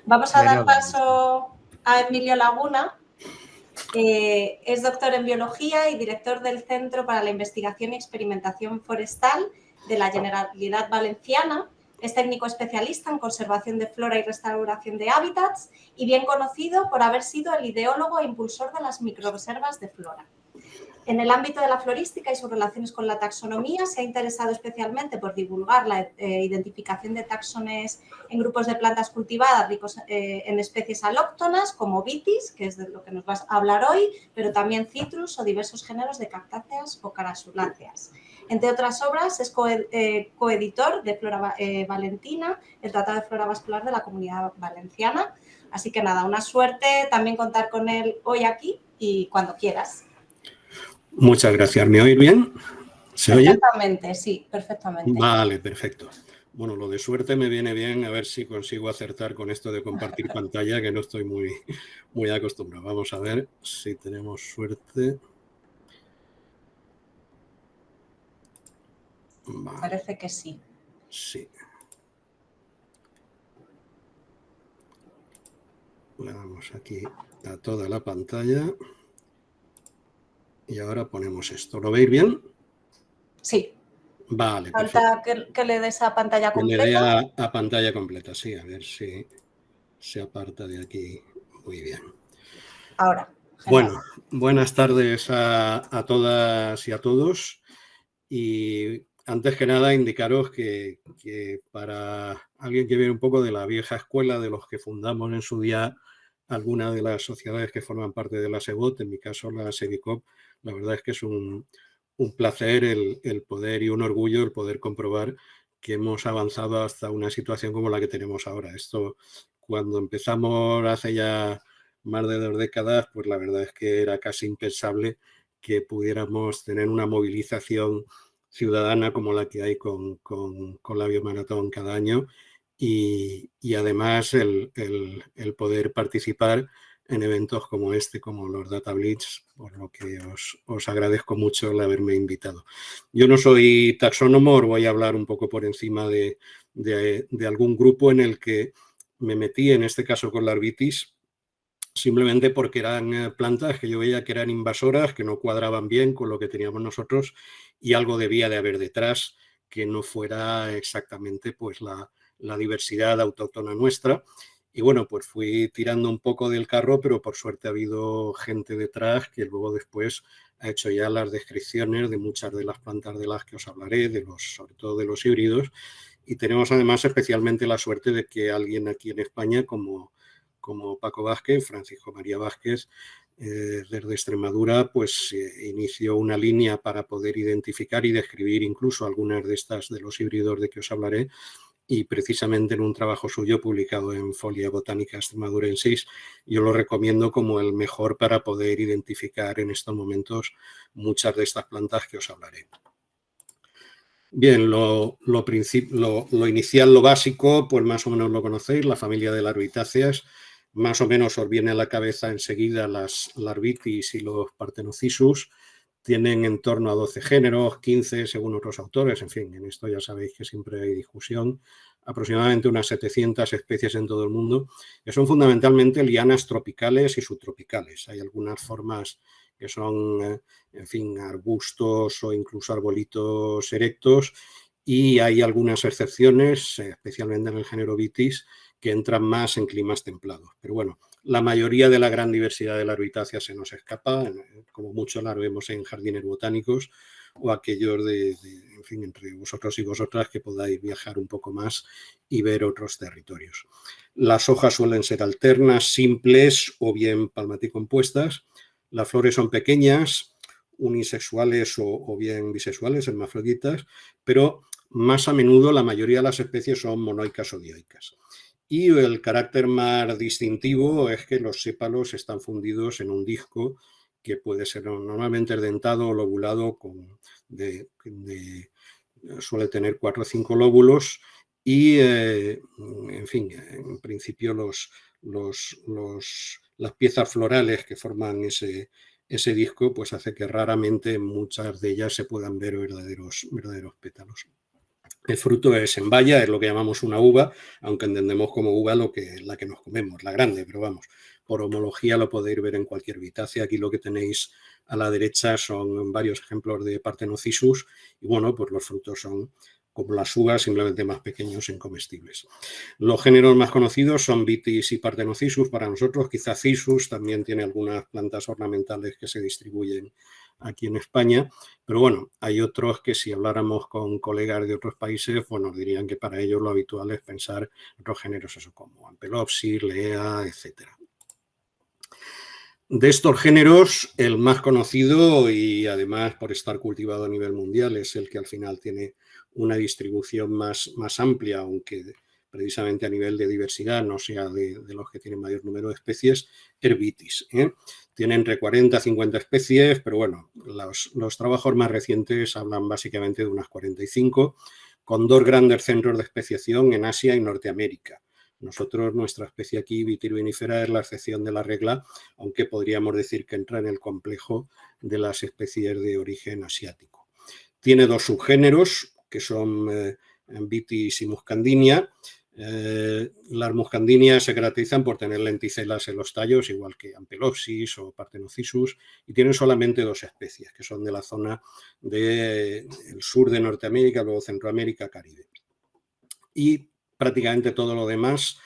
Vamos a dar paso a Emilio Laguna. Es doctor en biología y director del Centro para la Investigación y Experimentación Forestal de la Generalitat Valenciana. Es técnico especialista en conservación de flora y restauración de hábitats y bien conocido por haber sido el ideólogo e impulsor de las microrreservas de flora. En el ámbito de la florística y sus relaciones con la taxonomía, se ha interesado especialmente por divulgar la identificación de taxones en grupos de plantas cultivadas ricos en especies alóctonas, como vitis, que es de lo que nos vas a hablar hoy, pero también citrus o diversos géneros de cactáceas o carasuláceas. Entre otras obras, es coeditor de Flora Valentina, el Tratado de Flora Vascular de la Comunidad Valenciana. Así que nada, una suerte también contar con él hoy aquí y cuando quieras. Muchas gracias. ¿Me oís bien? ¿Se oye? Perfectamente, sí, perfectamente. Vale, perfecto. Bueno, lo de suerte me viene bien, a ver si consigo acertar con esto de compartir pantalla, que no estoy muy acostumbrado. Vamos a ver si tenemos suerte. Vale. Parece que sí. Sí. Le damos aquí a toda la pantalla. Y ahora ponemos esto. ¿Lo veis bien? Sí. Vale, falta que le des a pantalla completa. Que le dé a pantalla completa, sí, a ver si se aparta de aquí. Muy bien. Ahora. Bueno, buenas tardes a todas y a todos. Y antes que nada, indicaros que para alguien que viene un poco de la vieja escuela, de los que fundamos en su día alguna de las sociedades que forman parte de la SEBOT, en mi caso la SEBICOP, la verdad es que es un placer el poder y un orgullo el poder comprobar que hemos avanzado hasta una situación como la que tenemos ahora. Esto, cuando empezamos hace ya más de 2 décadas, pues la verdad es que era casi impensable que pudiéramos tener una movilización ciudadana como la que hay con la Biomaratón cada año y además el poder participar en eventos como este, como los Data Blitz, por lo que os agradezco mucho el haberme invitado. Yo no soy taxónomo, os voy a hablar un poco por encima de algún grupo en el que me metí, en este caso con la Arbitis, simplemente porque eran plantas que yo veía que eran invasoras, que no cuadraban bien con lo que teníamos nosotros y algo debía de haber detrás que no fuera exactamente pues la diversidad autóctona nuestra. Y bueno, pues fui tirando un poco del carro, pero por suerte ha habido gente detrás que luego después ha hecho ya las descripciones de muchas de las plantas de las que os hablaré, sobre todo de los híbridos. Y tenemos además especialmente la suerte de que alguien aquí en España como Paco Vázquez, Francisco María Vázquez, desde Extremadura, pues inició una línea para poder identificar y describir incluso algunas de los híbridos de que os hablaré, y precisamente en un trabajo suyo publicado en Folia Botánica Extremadurensis, yo lo recomiendo como el mejor para poder identificar en estos momentos muchas de estas plantas que os hablaré. Bien, lo inicial, lo básico, pues más o menos lo conocéis, la familia de Larvitáceas. Más o menos os viene a la cabeza enseguida las Larvitis y los Partenocissus. Tienen en torno a 12 géneros, 15 según otros autores. En fin, en esto ya sabéis que siempre hay discusión. Aproximadamente unas 700 especies en todo el mundo, que son fundamentalmente lianas tropicales y subtropicales. Hay algunas formas que son, en fin, arbustos o incluso arbolitos erectos, y hay algunas excepciones, especialmente en el género Vitis, que entran más en climas templados. Pero bueno, la mayoría de la gran diversidad de Larvitáceas se nos escapa, como mucho la vemos en jardines botánicos o aquellos en fin, entre vosotros y vosotras que podáis viajar un poco más y ver otros territorios. Las hojas suelen ser alternas, simples o bien palmaticompuestas. Las flores son pequeñas, unisexuales o bien bisexuales, hermafroditas, pero más a menudo la mayoría de las especies son monoicas o dioicas. Y el carácter más distintivo es que los sépalos están fundidos en un disco que puede ser normalmente dentado o lobulado, suele tener 4 o 5 lóbulos y, en fin, en principio las piezas florales que forman ese disco pues hace que raramente muchas de ellas se puedan ver verdaderos pétalos. El fruto es en baya, es lo que llamamos una uva, aunque entendemos como uva la que nos comemos, la grande, pero vamos, por homología lo podéis ver en cualquier vitácea. Aquí lo que tenéis a la derecha son varios ejemplos de Parthenocissus y bueno, pues los frutos son como las uvas, simplemente más pequeños e incomestibles. Los géneros más conocidos son Vitis y Parthenocissus para nosotros, quizá Cissus también tiene algunas plantas ornamentales que se distribuyen aquí en España, pero bueno, hay otros que si habláramos con colegas de otros países, pues nos dirían que para ellos lo habitual es pensar en otros géneros, eso como Ampelopsis, Lea, etcétera. De estos géneros, el más conocido y además por estar cultivado a nivel mundial es el que al final tiene una distribución más amplia, aunque precisamente a nivel de diversidad no sea de los que tienen mayor número de especies, es Vitis. Tiene entre 40 y 50 especies, pero bueno, los trabajos más recientes hablan básicamente de unas 45, con 2 grandes centros de especiación en Asia y Norteamérica. Nosotros, nuestra especie aquí, Vitis vinifera, es la excepción de la regla, aunque podríamos decir que entra en el complejo de las especies de origen asiático. Tiene 2 subgéneros, que son Vitis y Muscandinia. Las Muscandinias se caracterizan por tener lenticelas en los tallos, igual que Ampelopsis o Parthenocissus, y tienen solamente 2 especies, que son de la zona del sur de Norteamérica, luego Centroamérica, Caribe. Y prácticamente todo lo demás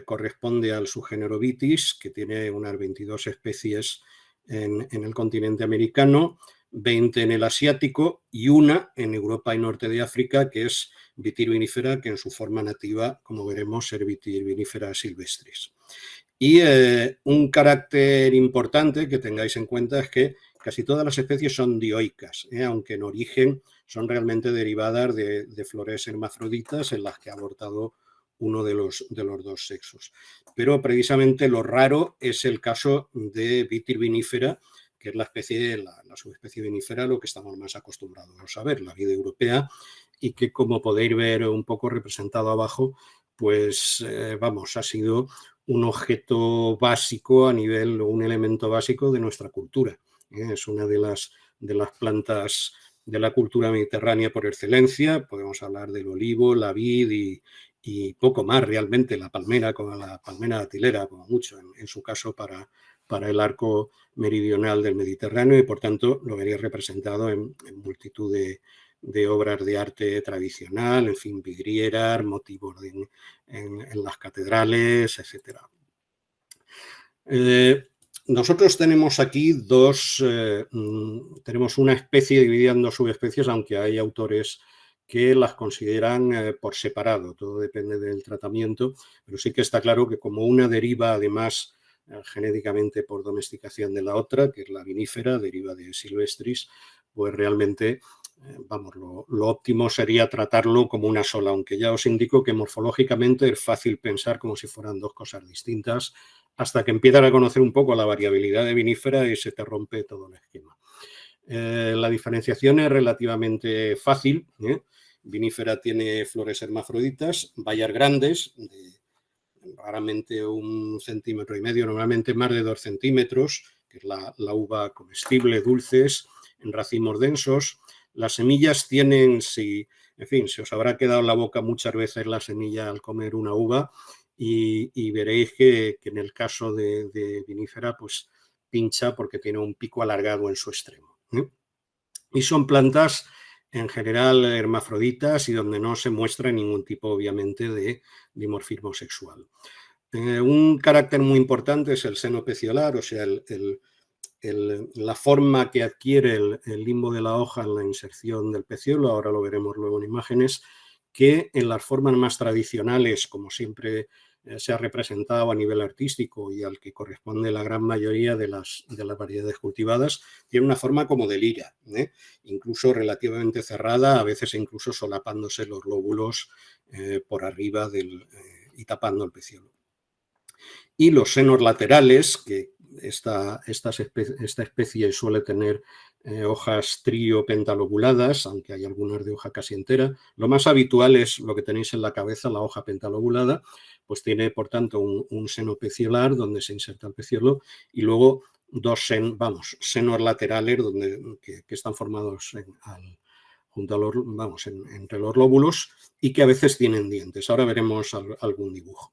corresponde al subgénero Vitis, que tiene unas 22 especies en el continente americano, 20 en el asiático y una en Europa y norte de África, que es Vitis vinifera, que en su forma nativa, como veremos, es Vitis vinifera silvestris. Y un carácter importante que tengáis en cuenta es que casi todas las especies son dioicas, aunque en origen son realmente derivadas de flores hermafroditas en las que ha abortado uno de los 2 sexos. Pero precisamente lo raro es el caso de Vitis vinifera, que es la subespecie vinífera, lo que estamos más acostumbrados a ver, la vid europea, y que, como podéis ver un poco representado abajo, pues vamos, ha sido un objeto básico a nivel, un elemento básico de nuestra cultura. Es una de las plantas de la cultura mediterránea por excelencia. Podemos hablar del olivo, la vid y poco más realmente, la palmera, como la palmera datilera, como mucho, en su caso para el arco meridional del Mediterráneo, y por tanto lo veréis representado en multitud de obras de arte tradicional, en fin, vidrieras, motivos en las catedrales, etc. Nosotros tenemos aquí tenemos una especie dividida en 2 subespecies, aunque hay autores que las consideran por separado, todo depende del tratamiento, pero sí que está claro que como una deriva además genéticamente por domesticación de la otra, que es la vinífera, deriva de silvestris, pues realmente, vamos, lo óptimo sería tratarlo como una sola, aunque ya os indico que morfológicamente es fácil pensar como si fueran 2 cosas distintas, hasta que empiezan a conocer un poco la variabilidad de vinífera y se te rompe todo el esquema. La diferenciación es relativamente fácil. Vinífera tiene flores hermafroditas, bayas grandes, raramente 1,5 centímetros, normalmente más de 2 centímetros, que es la uva comestible, dulces, en racimos densos. Las semillas tienen, en fin, se os habrá quedado en la boca muchas veces la semilla al comer una uva, y veréis que en el caso de vinífera, pues pincha porque tiene un pico alargado en su extremo. Y son plantas en general hermafroditas y donde no se muestra ningún tipo, obviamente, de dimorfismo sexual. Un carácter muy importante es el seno peciolar, o sea, la forma que adquiere el limbo de la hoja en la inserción del peciolo, ahora lo veremos luego en imágenes, que en las formas más tradicionales, como siempre se ha representado a nivel artístico y al que corresponde la gran mayoría de las variedades cultivadas, tiene una forma como de lira, incluso relativamente cerrada, a veces incluso solapándose los lóbulos por arriba y tapando el peciolo. Y los senos laterales, que esta especie suele tener hojas trio-pentalobuladas, aunque hay algunas de hoja casi entera. Lo más habitual es lo que tenéis en la cabeza, la hoja pentalobulada, pues tiene, por tanto, un seno peciolar donde se inserta el peciolo y luego 2 senos laterales que están formados junto a los, vamos, entre los lóbulos, y que a veces tienen dientes. Ahora veremos algún dibujo.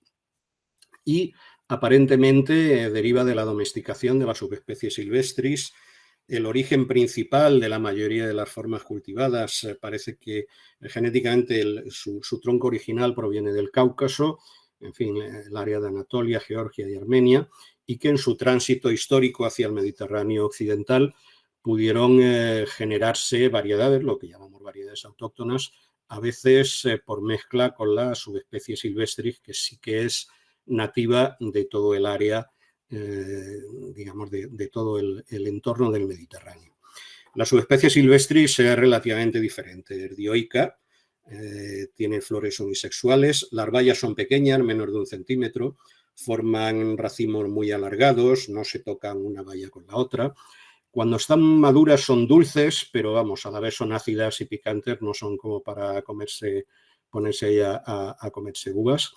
Y aparentemente deriva de la domesticación de la subespecie silvestris. El origen principal de la mayoría de las formas cultivadas parece que genéticamente su tronco original proviene del Cáucaso, en fin, el área de Anatolia, Georgia y Armenia, y que en su tránsito histórico hacia el Mediterráneo occidental pudieron generarse variedades, lo que llamamos variedades autóctonas, a veces por mezcla con la subespecie silvestris, que sí que es nativa de todo el área, digamos, de todo el entorno del Mediterráneo. La subespecie silvestris es relativamente diferente, es dioica, tiene flores unisexuales, las bayas son pequeñas, menos de 1 centímetro, forman racimos muy alargados, no se tocan una baya con la otra. Cuando están maduras son dulces, pero vamos, a la vez son ácidas y picantes, no son como para ponerse ahí a comerse uvas.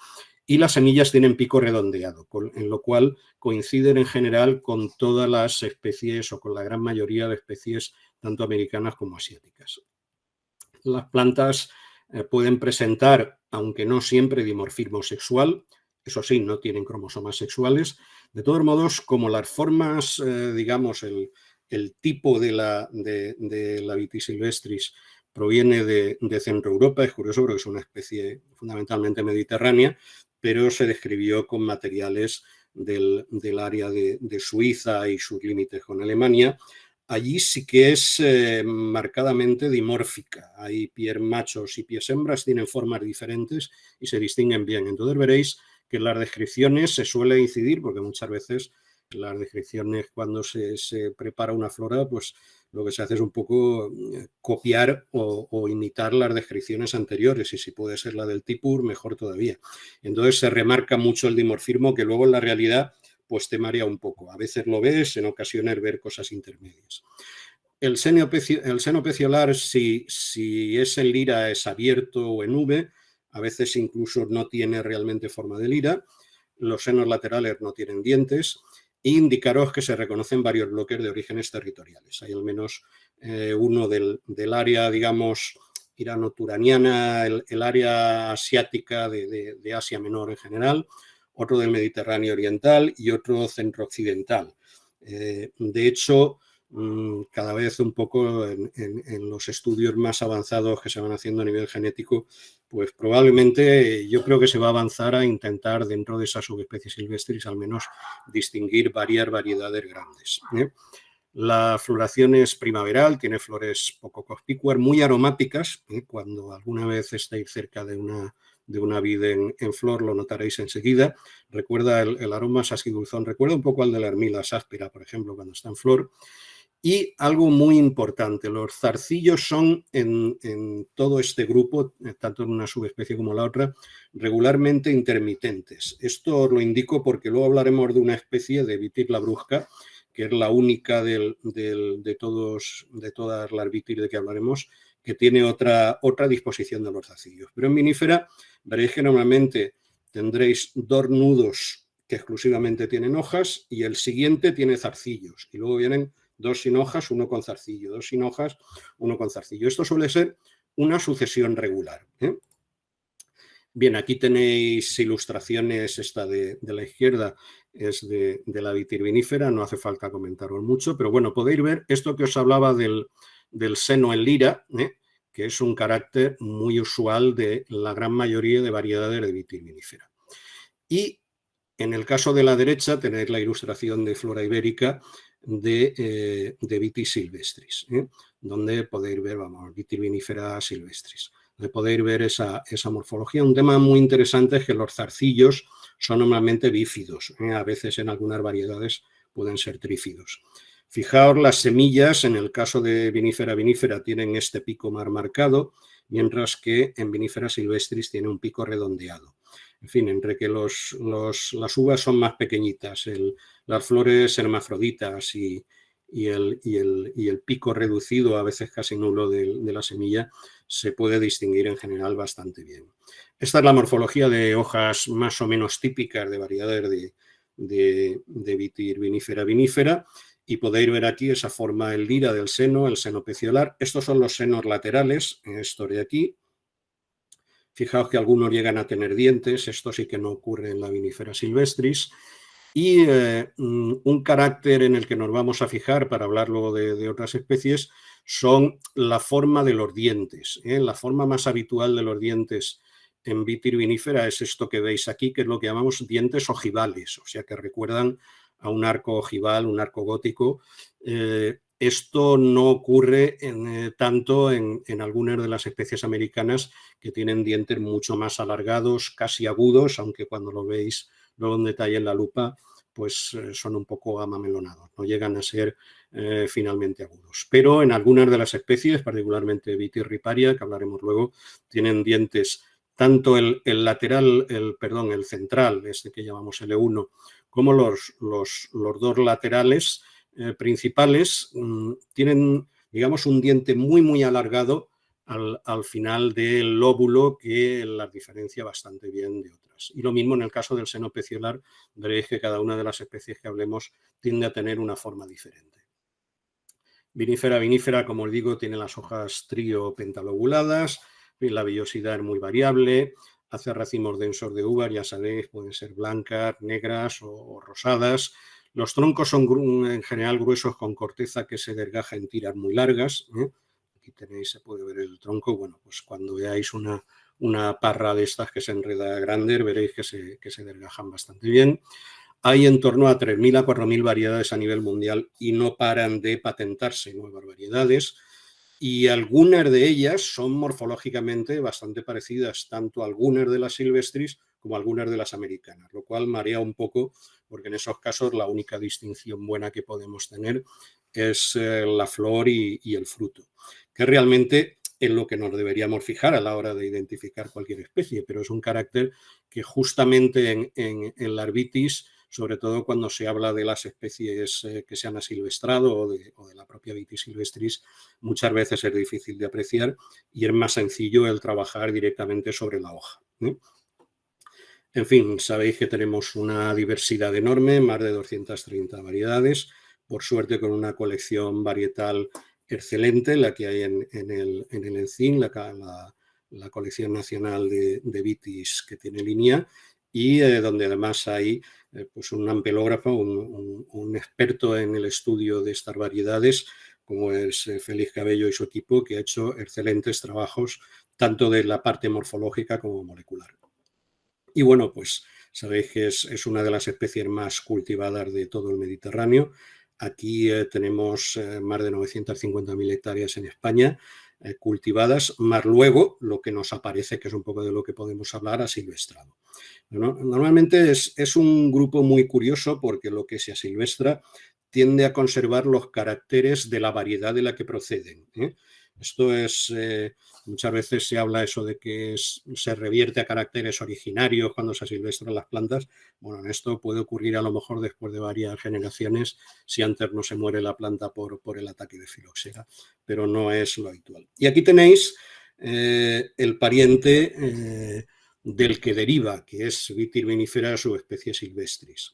Y las semillas tienen pico redondeado, en lo cual coinciden en general con todas las especies o con la gran mayoría de especies, tanto americanas como asiáticas. Las plantas pueden presentar, aunque no siempre, dimorfismo sexual, eso sí, no tienen cromosomas sexuales. De todos modos, como las formas, digamos, el tipo de la Vitis silvestris proviene de Centro Europa, es curioso porque es una especie fundamentalmente mediterránea, pero se describió con materiales del área de Suiza y sus límites con Alemania. Allí sí que es marcadamente dimórfica. Hay pies machos y pies hembras, tienen formas diferentes y se distinguen bien. Entonces veréis que en las descripciones se suele incidir, porque muchas veces en las descripciones cuando se prepara una flora, pues lo que se hace es un poco copiar o imitar las descripciones anteriores, y si puede ser la del Tipur, mejor todavía. Entonces se remarca mucho el dimorfismo, que luego en la realidad pues te marea un poco. A veces lo ves, en ocasiones ver cosas intermedias. El seno peciolar, si es en lira, es abierto o en V, a veces incluso no tiene realmente forma de lira. Los senos laterales no tienen dientes. E indicaros que se reconocen varios bloques de orígenes territoriales. Hay al menos uno del área, digamos, irano-turaniana, el área asiática de Asia Menor en general, otro del Mediterráneo Oriental y otro centro-occidental. De hecho, cada vez un poco en los estudios más avanzados que se van haciendo a nivel genético, pues probablemente yo creo que se va a avanzar a intentar dentro de esa subespecie silvestris al menos distinguir varias variedades grandes. La floración es primaveral, tiene flores poco conspicuas, muy aromáticas. Cuando alguna vez estéis cerca de una vid en flor lo notaréis enseguida. Recuerda el aroma acidulzón, recuerda un poco al de la Hermila áspera, por ejemplo, cuando está en flor. Y algo muy importante, los zarcillos son en todo este grupo, tanto en una subespecie como la otra, regularmente intermitentes. Esto os lo indico porque luego hablaremos de una especie de Vitis labrusca, que es la única de todas las Vitis de que hablaremos, que tiene otra disposición de los zarcillos. Pero en vinífera veréis que normalmente tendréis 2 nudos que exclusivamente tienen hojas y el siguiente tiene zarcillos. Y luego vienen 2 sin hojas, 1 con zarcillo, 2 sin hojas, 1 con zarcillo. Esto suele ser una sucesión regular. Bien, aquí tenéis ilustraciones, esta de la izquierda es de la Vitis vinífera, no hace falta comentaros mucho, pero bueno, podéis ver esto que os hablaba del seno en lira, que es un carácter muy usual de la gran mayoría de variedades de Vitis vinífera. Y en el caso de la derecha tenéis la ilustración de flora ibérica de Vitis silvestris, donde podéis ver, vamos, Vitis vinífera silvestris, donde podéis ver esa morfología. Un tema muy interesante es que los zarcillos son normalmente bífidos, a veces en algunas variedades pueden ser trífidos. Fijaos, las semillas, en el caso de vinífera tienen este pico más marcado, mientras que en vinífera silvestris tiene un pico redondeado. En fin, entre que las uvas son más pequeñitas, las flores hermafroditas y el pico reducido, a veces casi nulo de la semilla, se puede distinguir en general bastante bien. Esta es la morfología de hojas más o menos típicas de variedades de Vitis vinífera. y podéis ver aquí esa forma en lira del seno, el seno peciolar. Estos son los senos laterales, estos de aquí. Fijaos que algunos llegan a tener dientes, esto sí que no ocurre en la vinífera silvestris. Y un carácter en el que nos vamos a fijar para hablar luego de otras especies son la forma de los dientes. La forma más habitual de los dientes en Vitir vinífera es esto que veis aquí, que es lo que llamamos dientes ojivales, o sea que recuerdan a un arco ojival, un arco gótico. Esto no ocurre tanto en algunas de las especies americanas que tienen dientes mucho más alargados, casi agudos, aunque cuando lo veis luego en detalle en la lupa, pues son un poco amamelonados, no llegan a ser finalmente agudos. Pero en algunas de las especies, particularmente Vitir riparia, que hablaremos luego, tienen dientes tanto el lateral, el central, este que llamamos L1, como los dos laterales principales tienen, digamos, un diente muy, muy alargado al final del lóbulo que las diferencia bastante bien de otras. Y lo mismo en el caso del seno peciolar, veréis que cada una de las especies que hablemos tiende a tener una forma diferente. Vinífera, como os digo, tiene las hojas trío pentalobuladas, la vellosidad es muy variable, hace racimos densos de uvas, ya sabéis, pueden ser blancas, negras o rosadas. Los troncos son en general gruesos con corteza que se desgaja en tiras muy largas. Aquí tenéis, se puede ver el tronco. Bueno, pues cuando veáis una parra de estas que se enreda grande, veréis que se desgajan bastante bien. Hay en torno a 3.000 a 4.000 variedades a nivel mundial y no paran de patentarse nuevas variedades. Y algunas de ellas son morfológicamente bastante parecidas, tanto algunas de las silvestris como algunas de las americanas, lo cual marea un poco, porque en esos casos la única distinción buena que podemos tener es la flor y el fruto, que realmente es lo que nos deberíamos fijar a la hora de identificar cualquier especie, pero es un carácter que justamente en la vitis, sobre todo cuando se habla de las especies que se han asilvestrado o de la propia Vitis silvestris, muchas veces es difícil de apreciar y es más sencillo el trabajar directamente sobre la hoja. En fin, sabéis que tenemos una diversidad enorme, más de 230 variedades, por suerte con una colección varietal excelente, la que hay en el ENCIN, la colección nacional de Vitis que tiene línea, y donde además hay pues un ampelógrafo, un experto en el estudio de estas variedades, como es Félix Cabello y su equipo, que ha hecho excelentes trabajos tanto de la parte morfológica como molecular. Y bueno, pues sabéis que es una de las especies más cultivadas de todo el Mediterráneo. Aquí tenemos más de 950.000 hectáreas en España cultivadas, más luego lo que nos aparece, que es un poco de lo que podemos hablar, asilvestrado. Normalmente es un grupo muy curioso porque lo que se asilvestra tiende a conservar los caracteres de la variedad de la que proceden. Esto es, muchas veces se habla eso de que se revierte a caracteres originarios cuando se asilvestran las plantas. Bueno, esto puede ocurrir a lo mejor después de varias generaciones si antes no se muere la planta por el ataque de filoxera, pero no es lo habitual. Y aquí tenéis el pariente del que deriva, que es Vitir vinifera subespecie silvestris.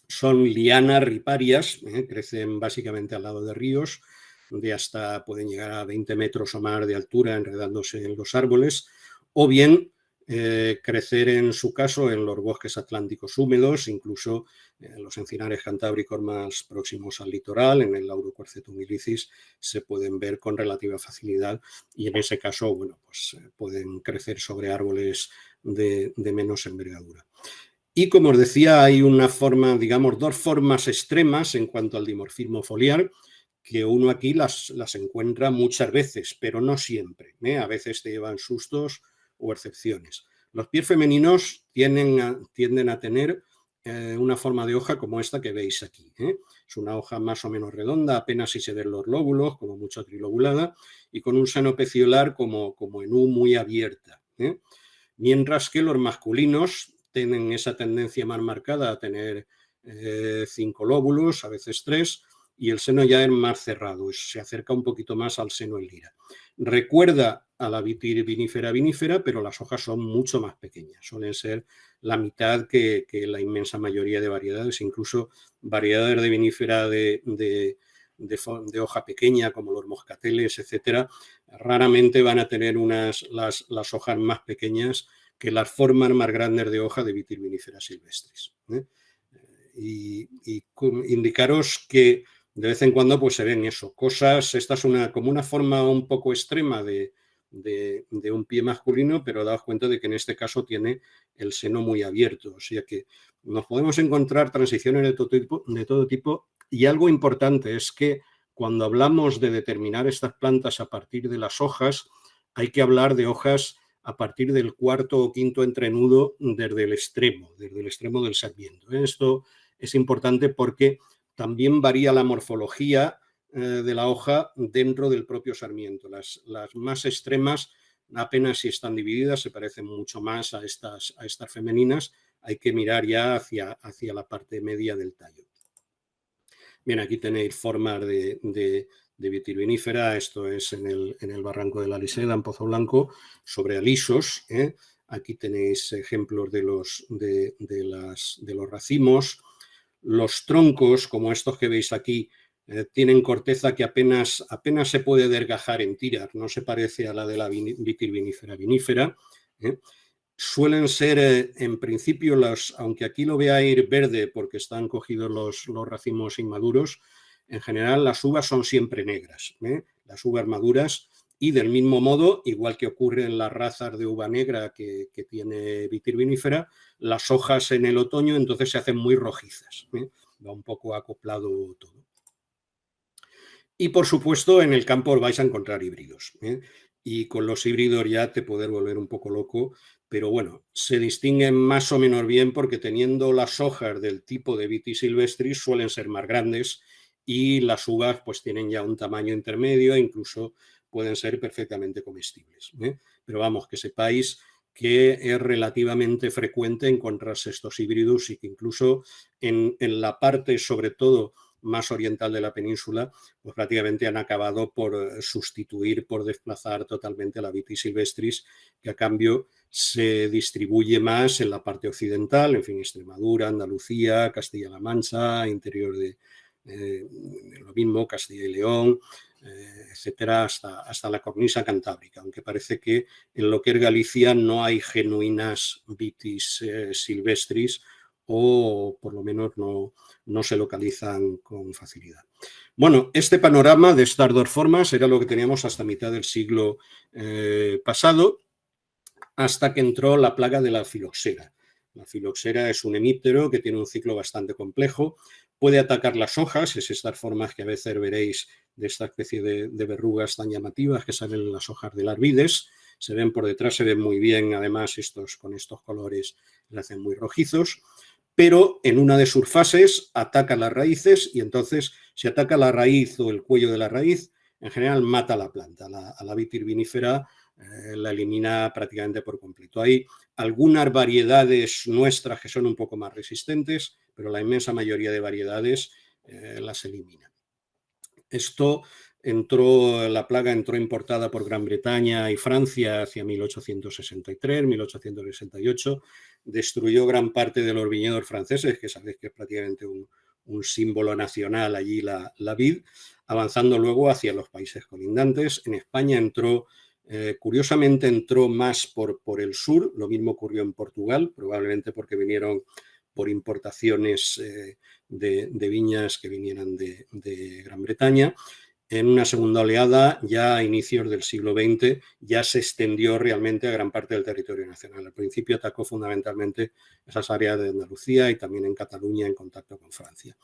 Son lianas riparias, crecen básicamente al lado de ríos, de hasta pueden llegar a 20 metros o más de altura enredándose en los árboles, o bien crecer en su caso en los bosques atlánticos húmedos, incluso en los encinares cantábricos más próximos al litoral, en el Lauroquercetum illicis, se pueden ver con relativa facilidad y en ese caso, bueno, pues pueden crecer sobre árboles de menos envergadura. Y como os decía, hay una forma, digamos, dos formas extremas en cuanto al dimorfismo foliar, que uno aquí las encuentra muchas veces, pero no siempre. A veces te llevan sustos o excepciones. Los pies femeninos tienden a tener una forma de hoja como esta que veis aquí. Es una hoja más o menos redonda, apenas si se ven los lóbulos, como mucho trilobulada, y con un seno peciolar como en U muy abierta. Mientras que los masculinos tienen esa tendencia más marcada a tener 5 lóbulos, a veces 3, y el seno ya es más cerrado, se acerca un poquito más al seno en lira. Recuerda a la vinífera vinífera, pero las hojas son mucho más pequeñas, suelen ser la mitad que la inmensa mayoría de variedades, incluso variedades de vinífera de hoja pequeña, como los moscateles, etcétera, raramente van a tener las hojas más pequeñas que las formas más grandes de hoja de Vitis vinifera silvestris. Y indicaros que de vez en cuando pues se ven eso, cosas, esta es como una forma un poco extrema de un pie masculino, pero daos cuenta de que en este caso tiene el seno muy abierto, o sea que nos podemos encontrar transiciones de todo tipo, y algo importante es que cuando hablamos de determinar estas plantas a partir de las hojas, hay que hablar de hojas a partir del cuarto o quinto entrenudo desde el extremo del sarmiento. Esto es importante porque también varía la morfología de la hoja dentro del propio sarmiento. Las más extremas apenas si están divididas, se parecen mucho más a estas femeninas. Hay que mirar ya hacia la parte media del tallo. Bien, aquí tenéis formas de Vitis vinifera, esto es en el barranco de la Liseda, en Pozo Blanco, sobre alisos. Aquí tenéis ejemplos de los racimos. Los troncos, como estos que veis aquí, tienen corteza que apenas se puede desgajar en tiras, no se parece a la de la Vitis vinifera vinífera. Suelen ser, en principio, aunque aquí lo veáis verde porque están cogidos los racimos inmaduros, en general las uvas son siempre negras, las uvas maduras, y del mismo modo, igual que ocurre en las razas de uva negra que tiene Vitis vinifera, las hojas en el otoño entonces se hacen muy rojizas, va un poco acoplado todo. Y por supuesto en el campo vais a encontrar híbridos, y con los híbridos ya te puedes volver un poco loco, pero bueno, se distinguen más o menos bien porque teniendo las hojas del tipo de Vitis silvestris suelen ser más grandes y las uvas pues tienen ya un tamaño intermedio e incluso pueden ser perfectamente comestibles. Pero vamos, que sepáis que es relativamente frecuente encontrarse estos híbridos y que incluso en la parte, sobre todo, más oriental de la península, pues prácticamente han acabado por sustituir, por desplazar totalmente a la Vitis silvestris, que a cambio se distribuye más en la parte occidental, en fin, Extremadura, Andalucía, Castilla-La Mancha, interior de lo mismo, Castilla y León, etcétera, hasta la cornisa cantábrica, aunque parece que en lo que es Galicia no hay genuinas Vitis silvestris, o por lo menos no se localizan con facilidad. Bueno, este panorama de estas dos formas era lo que teníamos hasta mitad del siglo pasado, hasta que entró la plaga de la filoxera. La filoxera es un hemíptero que tiene un ciclo bastante complejo, puede atacar las hojas, es estas formas que a veces veréis de esta especie de verrugas tan llamativas que salen en las hojas de larvides, se ven por detrás, se ven muy bien, además con estos colores le hacen muy rojizos, pero en una de sus fases ataca las raíces y entonces si ataca la raíz o el cuello de la raíz, en general mata a la planta, a la Vitis vinifera la elimina prácticamente por completo. Hay algunas variedades nuestras que son un poco más resistentes, pero la inmensa mayoría de variedades las elimina. La plaga entró importada por Gran Bretaña y Francia hacia 1863, 1868, destruyó gran parte de los viñedos franceses, que sabéis que es prácticamente un símbolo nacional allí la vid, avanzando luego hacia los países colindantes. En España curiosamente entró más por el sur, lo mismo ocurrió en Portugal, probablemente porque vinieron por importaciones de viñas que vinieran de Gran Bretaña. En una segunda oleada, ya a inicios del siglo XX, ya se extendió realmente a gran parte del territorio nacional. Al principio atacó fundamentalmente esas áreas de Andalucía y también en Cataluña en contacto con Francia.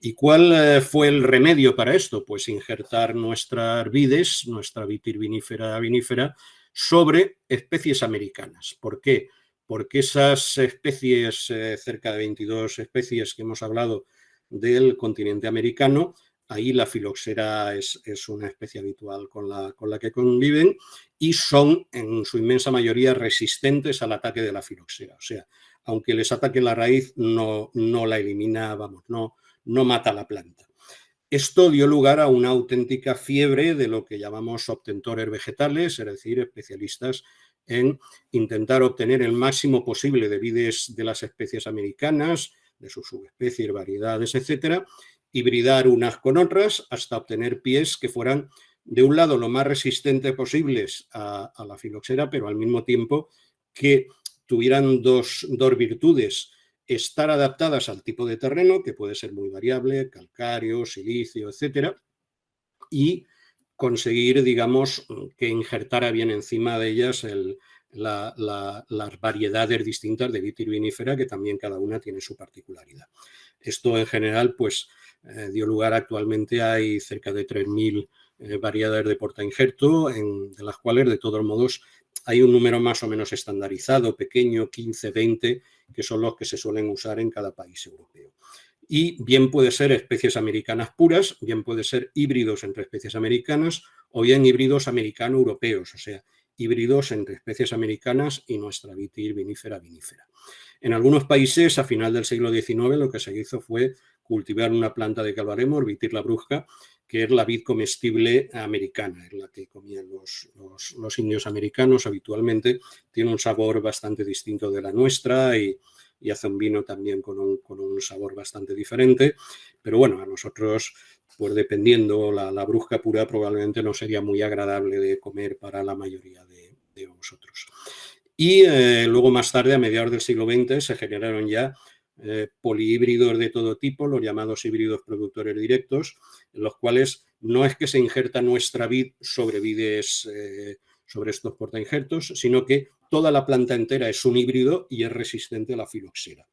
¿Y cuál fue el remedio para esto? Pues injertar nuestras vides, nuestra Vitis vinífera, sobre especies americanas. ¿Por qué? Porque esas especies, cerca de 22 especies que hemos hablado del continente americano, ahí la filoxera es una especie habitual con la que conviven y son en su inmensa mayoría resistentes al ataque de la filoxera. O sea, aunque les ataque la raíz, no la elimina, no mata la planta. Esto dio lugar a una auténtica fiebre de lo que llamamos obtentores vegetales, es decir, especialistas en intentar obtener el máximo posible de vides de las especies americanas, de sus subespecies, variedades, etcétera, hibridar unas con otras hasta obtener pies que fueran, de un lado, lo más resistentes posibles a la filoxera, pero al mismo tiempo que tuvieran dos virtudes: estar adaptadas al tipo de terreno, que puede ser muy variable, calcáreo, silicio, etcétera, y conseguir, digamos, que injertara bien encima de ellas las variedades distintas de Vitis vinifera, que también cada una tiene su particularidad. Esto en general pues dio lugar, actualmente hay cerca de 3.000 variedades de portainjerto, de las cuales de todos modos hay un número más o menos estandarizado, pequeño, 15, 20, que son los que se suelen usar en cada país europeo. Y bien puede ser especies americanas puras, bien puede ser híbridos entre especies americanas o bien híbridos americano-europeos, o sea, híbridos entre especies americanas y nuestra Vitis vinifera. En algunos países, a final del siglo XIX, lo que se hizo fue cultivar una planta de que hablaremos, Vitis labrusca, que es la vid comestible americana, es la que comían los indios americanos habitualmente. Tiene un sabor bastante distinto de la nuestra y hace un vino también con un sabor bastante diferente. Pero bueno, a nosotros, pues dependiendo, la labrusca pura probablemente no sería muy agradable de comer para la mayoría de vosotros. Y luego, más tarde, a mediados del siglo XX, se generaron ya polihíbridos de todo tipo, los llamados híbridos productores directos, en los cuales no es que se injerta nuestra vid sobre vides, sobre estos portainjertos, sino que toda la planta entera es un híbrido y es resistente a la filoxera.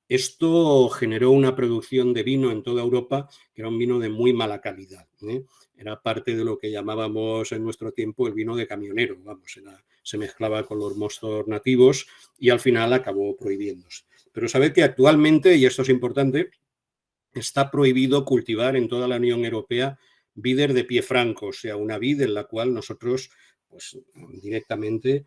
Esto generó una producción de vino en toda Europa, que era un vino de muy mala calidad, ¿eh? Era parte de lo que llamábamos en nuestro tiempo el vino de camionero, vamos, se mezclaba con los mostos nativos y al final acabó prohibiéndose. Pero sabed que actualmente, y esto es importante, está prohibido cultivar en toda la Unión Europea vides de pie franco, o sea, una vid en la cual nosotros pues, directamente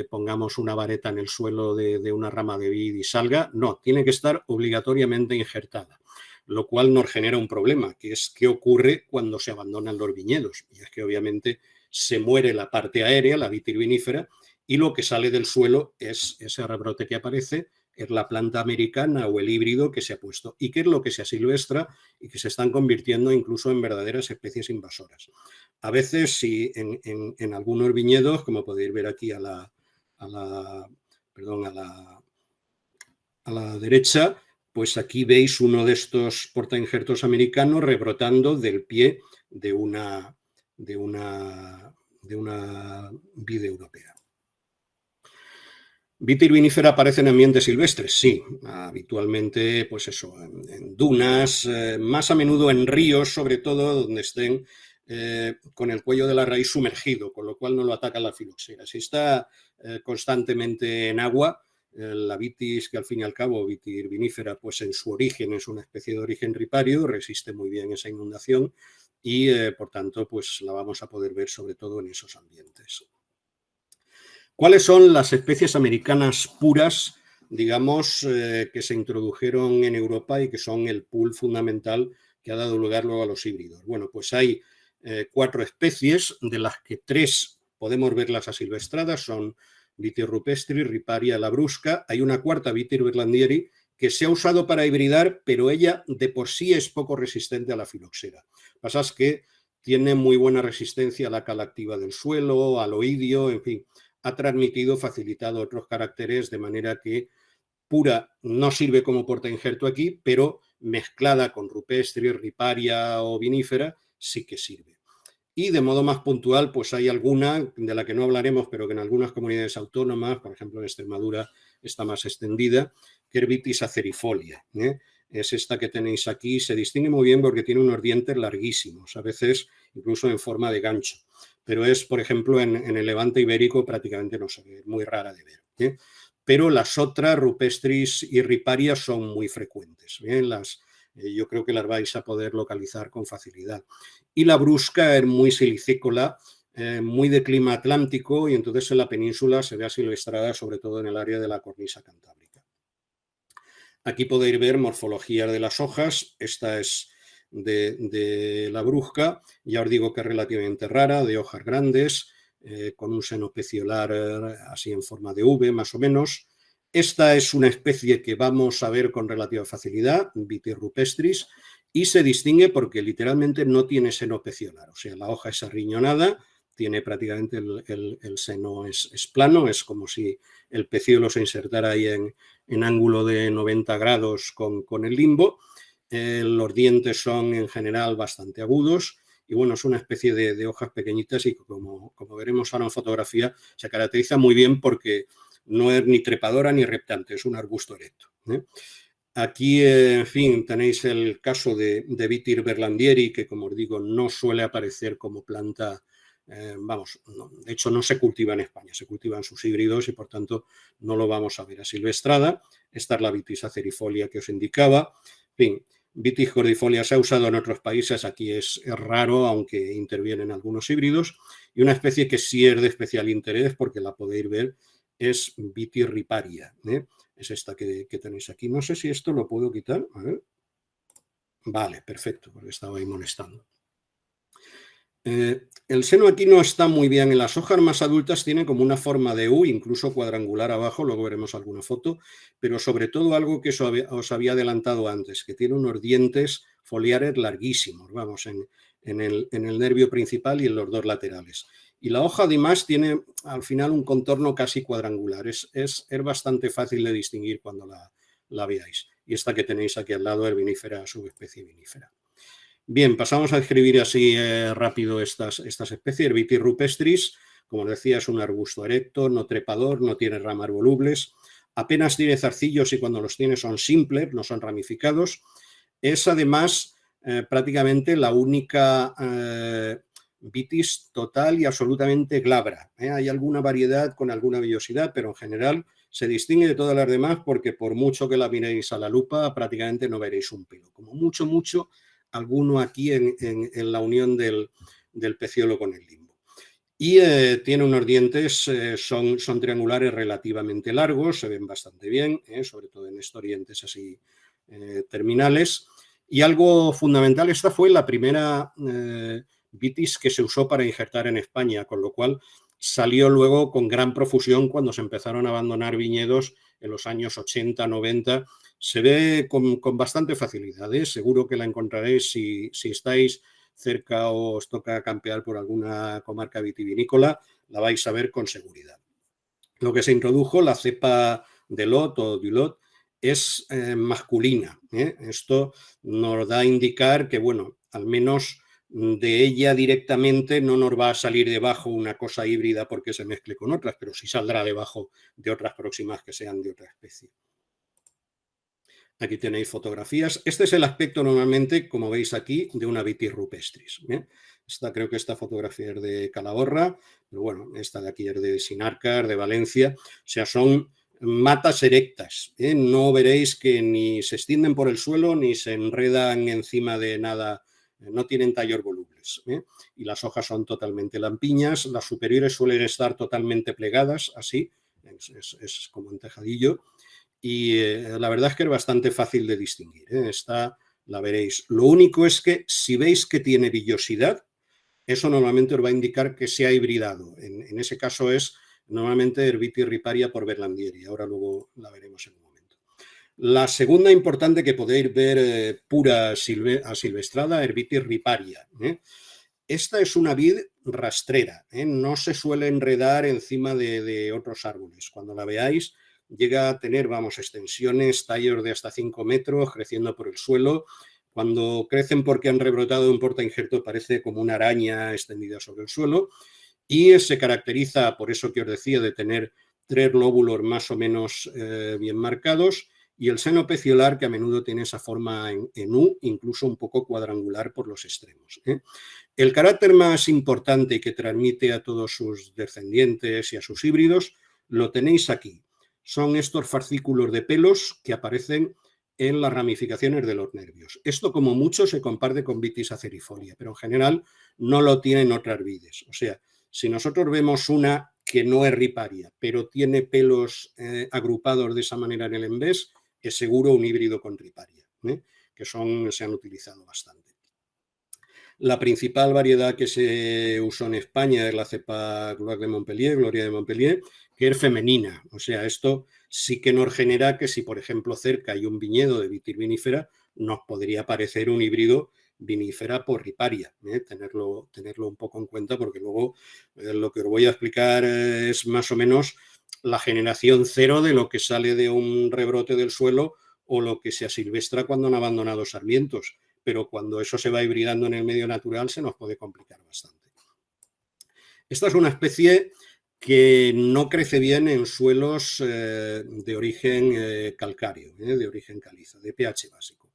pongamos una vareta en el suelo de una rama de vid y salga. No, tiene que estar obligatoriamente injertada, lo cual nos genera un problema, que es qué ocurre cuando se abandonan los viñedos. Y es que obviamente se muere la parte aérea, la Vitis vinifera, y lo que sale del suelo es ese rebrote que aparece, es la planta americana o el híbrido que se ha puesto y que es lo que se asilvestra y que se están convirtiendo incluso en verdaderas especies invasoras. A veces, sí, en algunos viñedos, como podéis ver aquí a la derecha, pues aquí veis uno de estos portainjertos americanos rebrotando del pie de una vid europea. ¿Vitis vinifera aparece en ambientes silvestres? Sí, habitualmente, pues eso, en dunas, más a menudo en ríos, sobre todo, donde estén con el cuello de la raíz sumergido, con lo cual no lo ataca la filoxera. Si está constantemente en agua, la vitis, que al fin y al cabo, Vitis vinifera, pues en su origen es una especie de origen ripario, resiste muy bien esa inundación y, por tanto, pues la vamos a poder ver sobre todo en esos ambientes. ¿Cuáles son las especies americanas puras, digamos, que se introdujeron en Europa y que son el pool fundamental que ha dado lugar luego a los híbridos? Bueno, pues hay 4 especies, de las que 3 podemos verlas asilvestradas, son Vitis rupestris, Riparia, labrusca. Hay una cuarta, Vitis berlandieri, que se ha usado para hibridar, pero ella de por sí es poco resistente a la filoxera. Lo que pasa es que tiene muy buena resistencia a la cal activa del suelo, al oidio, en fin, ha transmitido, facilitado otros caracteres, de manera que pura no sirve como portainjerto aquí, pero mezclada con rupestris, riparia o vinífera sí que sirve. Y de modo más puntual, pues hay alguna de la que no hablaremos, pero que en algunas comunidades autónomas, por ejemplo en Extremadura, está más extendida, que es Vitis acerifolia, ¿eh? Es esta que tenéis aquí, se distingue muy bien porque tiene unos dientes larguísimos, a veces incluso en forma de gancho, pero es, por ejemplo, en el Levante ibérico prácticamente no se ve, muy rara de ver, ¿eh? Pero las otras, rupestris y riparia, son muy frecuentes, ¿eh? Yo creo que las vais a poder localizar con facilidad. Y la brusca es muy silicícola, muy de clima atlántico, y entonces en la península se ve asilvestrada sobre todo en el área de la cornisa cantábrica. Aquí podéis ver morfología de las hojas. Esta es de la brusca. Ya os digo que es relativamente rara, de hojas grandes, con un seno peciolar así en forma de V, más o menos. Esta es una especie que vamos a ver con relativa facilidad, Vitis rupestris, y se distingue porque literalmente no tiene seno peciolar, o sea, la hoja es arriñonada, tiene prácticamente el seno es plano, es como si el pecíolo se insertara ahí en ángulo de 90 grados con el limbo. Los dientes son en general bastante agudos y bueno, es una especie de hojas pequeñitas y como veremos ahora en fotografía, se caracteriza muy bien porque no es ni trepadora ni reptante, es un arbusto erecto. Aquí, en fin, tenéis el caso de Vitis berlandieri, que como os digo, no suele aparecer como planta, de hecho no se cultiva en España, se cultivan sus híbridos y por tanto no lo vamos a ver asilvestrada. Esta es la Vitis acerifolia que os indicaba. En fin, Vitis cordifolia se ha usado en otros países, aquí es raro, aunque intervienen algunos híbridos. Y una especie que sí es de especial interés, porque la podéis ver, es Vitis riparia, es esta que tenéis aquí. No sé si esto lo puedo quitar. A ver. Vale, perfecto, porque estaba ahí molestando. El seno aquí no está muy bien. En las hojas más adultas tiene como una forma de U, incluso cuadrangular abajo, luego veremos alguna foto, pero sobre todo algo que os había adelantado antes, que tiene unos dientes foliares larguísimos, vamos, en el nervio principal y en los dos laterales. Y la hoja además tiene al final un contorno casi cuadrangular, es bastante fácil de distinguir cuando la veáis. Y esta que tenéis aquí al lado es vinífera, subespecie vinífera. Bien, pasamos a describir así rápido estas especies. Vitis rupestris, como os decía, es un arbusto erecto, no trepador, no tiene ramas volubles, apenas tiene zarcillos y cuando los tiene son simples, no son ramificados. Es además prácticamente la única vitis total y absolutamente glabra. Hay alguna variedad con alguna villosidad, pero en general se distingue de todas las demás porque por mucho que la miréis a la lupa, prácticamente no veréis un pelo. Como mucho, alguno aquí en la unión del pecíolo con el limbo. Y tiene unos dientes, son triangulares relativamente largos, se ven bastante bien, sobre todo en estos dientes así terminales. Y algo fundamental, esta fue la primera vitis que se usó para injertar en España, con lo cual salió luego con gran profusión cuando se empezaron a abandonar viñedos en los años 80, 90. Se ve con bastante facilidad, seguro que la encontraréis si estáis cerca o os toca campear por alguna comarca vitivinícola, la vais a ver con seguridad. Lo que se introdujo, la cepa de Lot o Dulot, es masculina. Esto nos da a indicar que, bueno, al menos de ella directamente no nos va a salir debajo una cosa híbrida porque se mezcle con otras, pero sí saldrá debajo de otras próximas que sean de otra especie. Aquí tenéis fotografías. Este es el aspecto normalmente, como veis aquí, de una Vitis rupestris. Creo que esta fotografía es de Calahorra, pero bueno, esta de aquí es de Sinarcas, de Valencia. O sea, son matas erectas. No veréis que ni se extienden por el suelo ni se enredan encima de nada. No tienen tallos volubles. Y las hojas son totalmente lampiñas. Las superiores suelen estar totalmente plegadas, así. Es como un tejadillo. Y la verdad es que es bastante fácil de distinguir. Esta la veréis. Lo único es que si veis que tiene villosidad, eso normalmente os va a indicar que se ha hibridado. En ese caso es normalmente Vitis riparia por berlandieri. Ahora luego la veremos en un momento. La segunda importante que podéis ver pura asilvestrada es Vitis riparia. Esta es una vid rastrera. No se suele enredar encima de otros árboles. Cuando la veáis, llega a tener, extensiones, tallos de hasta 5 metros, creciendo por el suelo. Cuando crecen porque han rebrotado un portainjerto parece como una araña extendida sobre el suelo y se caracteriza, por eso que os decía, de tener 3 lóbulos más o menos bien marcados y el seno peciolar que a menudo tiene esa forma en U, incluso un poco cuadrangular por los extremos. El carácter más importante que transmite a todos sus descendientes y a sus híbridos lo tenéis aquí. Son estos fascículos de pelos que aparecen en las ramificaciones de los nervios. Esto como mucho se comparte con Vitis acerifolia, pero en general no lo tienen otras vides. O sea, si nosotros vemos una que no es riparia, pero tiene pelos agrupados de esa manera en el embés, es seguro un híbrido con riparia, que se han utilizado bastante. La principal variedad que se usó en España es la cepa Gloire de Montpellier, Gloria de Montpellier, que es femenina. O sea, esto sí que nos genera que si, por ejemplo, cerca hay un viñedo de Vitir vinifera, nos podría parecer un híbrido vinífera por riparia, tenerlo un poco en cuenta, porque luego lo que os voy a explicar es más o menos la generación cero de lo que sale de un rebrote del suelo o lo que se asilvestra cuando han abandonado sarmientos, pero cuando eso se va hibridando en el medio natural se nos puede complicar bastante. Esta es una especie que no crece bien en suelos de origen calcáreo, de origen caliza, de pH básico.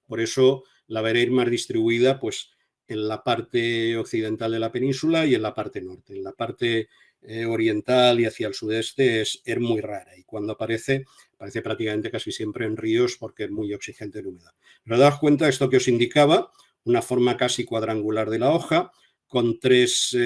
Por eso la veréis más distribuida pues, en la parte occidental de la península y en la parte norte. En la parte oriental y hacia el sudeste es muy rara y cuando aparece prácticamente casi siempre en ríos porque es muy exigente en humedad. Pero daos cuenta de esto que os indicaba, una forma casi cuadrangular de la hoja con tres